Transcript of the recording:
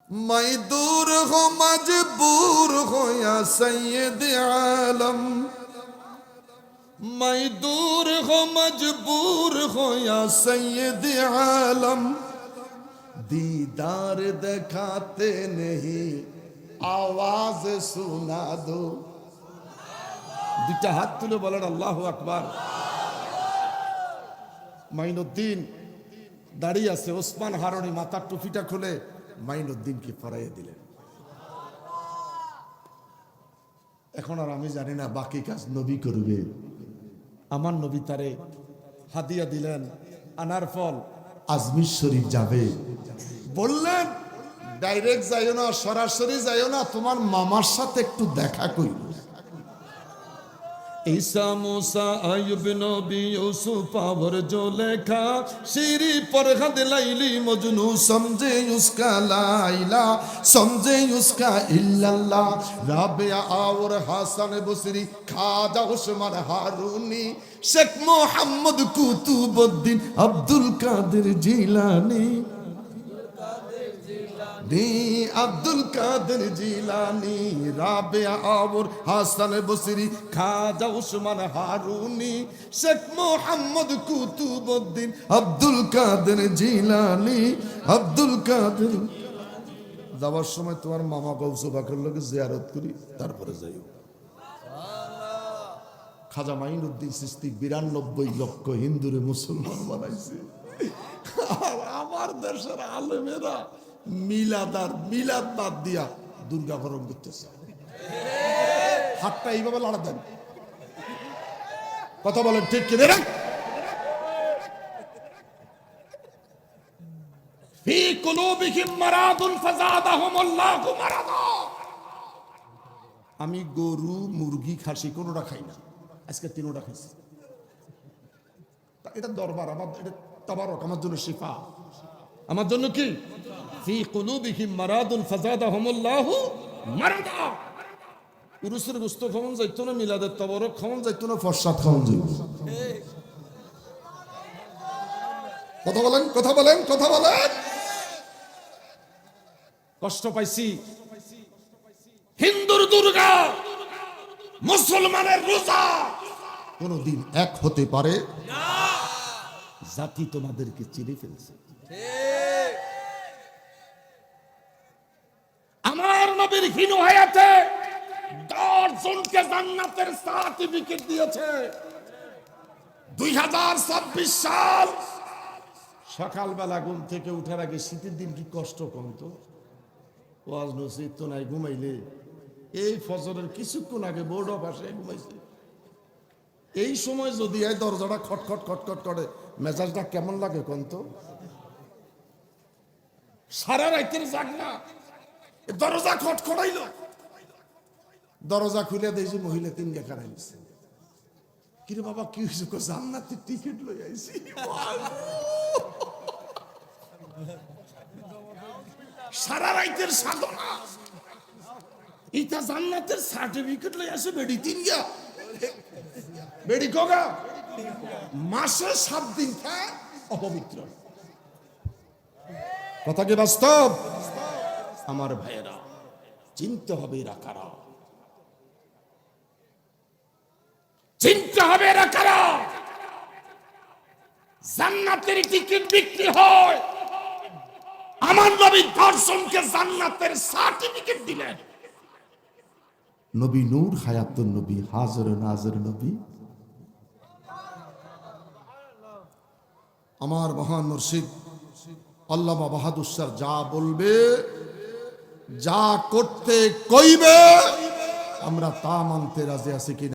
मैं दूर हो मजबूर हो या सैयद आलम, मैं दूर हो मजबूर हो या सैयद आलम, दीदार दिखाते नहीं आवाज सुना दो। দুইটা হাত তুলে বলেন আল্লাহু আকবার। মাইনুদ্দিন দাঁড়িয়ে আছে, ওসমান হারুনি মাথার টুপিটা খুলে মাইনুদ্দিনকে পরাইয়ে দিলেন। এখন আর আমি জানি না বাকি কাজ নবী করবে। আমার নবী তারে হাদিয়া দিলেন আনার ফল, আজমির শরীফ যাবে। বললেন ডাইরেক্ট যাইও না, সরাসরি যাইও না, তোমার মামার সাথে একটু দেখা করি। ঈসা मूसा আইয়ুব নবী ইউসুফ और जो लेखा शीरी फरहद लैली मजनू समझे उसका लाइला समझे उसका इल्लल्लाह राबिया और हसन बसरी खाजा उस्मान हारूनी शेख मोहम्मद कुतुबुद्दीन अब्दुल कादिर जिलानी अब्दुल कादिर जिलानी राबिया और हसन बसरी खाजा उस्मान हारूनी शेख मोहम्मद कुतुबुद्दीन अब्दुल कादिर जिलानी अब्दुल कादिर। যাওয়ার সময় তোমার মামা গৌস বাকর লোকে জিয়ারত করি, তারপরে যাইও। খাজা মাইনুদ্দিন চিশতি 92 লক্ষ হিন্দুরে মুসলমান বানাইছে। আর আমার দেশের আলেমেরা মিলাদ বাদ দিয়া দুর্গা গরম করতেছে। হাতটা এইভাবে লড়া দেন, কথা বলেন ঠিক কি? ফি কুলুবিহিম মারাদুন ফাযাদাহুমুল্লাহু মারাদা। আমি গরু মুরগি খাসি কোনোটা খাই না, আজকে তিনোটা খাইছি। এটা দরবার আমার, এটা তাবারক আমার জন্য শিফা, আমার জন্য কি? ফি কুলুবিহিম মারাদুন ফাযাদাহুমুল্লাহু মারাদা। উরুসের গোশত খাওয়ান যাইতো না, মিলাদের তাবারক খাওয়ান যাইতো না, ফরসাদ খাওয়ান যাইতো। কথা বলেন, কথা বলেন, কথা বলেন। কষ্ট পাইছি। হিন্দুর দুর্গা মুসলমানের রোজা কোনদিন এক হতে পারে না। জাতি তোমাদেরকে চিনে ফেলছে। আমার নবীর হিনু হায়াতে 10 জনকে জান্নাতের সার্টিফিকেট দিয়েছে। 2026 সাল সকালবেলা ঘুম থেকে উঠার আগে, শীতের দিন কি কষ্ট কমতো? ওয়াজ নসিহত তো নাই, ঘুমাইলে এই ফজরের কিছুক্ষণ আগে বোর্ড অফ আসে ঘুমাইছে। এই সময় যদি এই দরজাটা খটখট খটখট করে, মেজাজটা কেমন লাগে কন্ত? সারা রাতের জাগনা, দরজা খটখটাইল, দরজা খুলে দেখছি মহিলা 3 টা খারাইছে। কিরে বাবা কি হয়েছে? জান্নাতের টিকিট লই আইছি। সারা রাতের সাধনা, এটা জান্নাতের সার্টিফিকেট লই আসে। বেডি 3 গা, বেডি কগা মাসে 7 দিন খায় অপবিত্র। কথা কি বাস্তব? আমার ভাইয়েরা চিনতে হবে এরা কারা, চিনতে হবে এরা কারা। জান্নাতের টিকিট বিক্রি হয়, আমার নবী 10 জনকে জান্নাতের সার্টিফিকেট দিলেন। নবী নূর হায়াতুন নবী, হাজির নাজির নবী। আমার মহান মুর্শিদ আল্লামা বাহাদুর শাহ যা বলবে, যা করতে কইবে, আমরা তা মানতে রাজি আছি কিনা?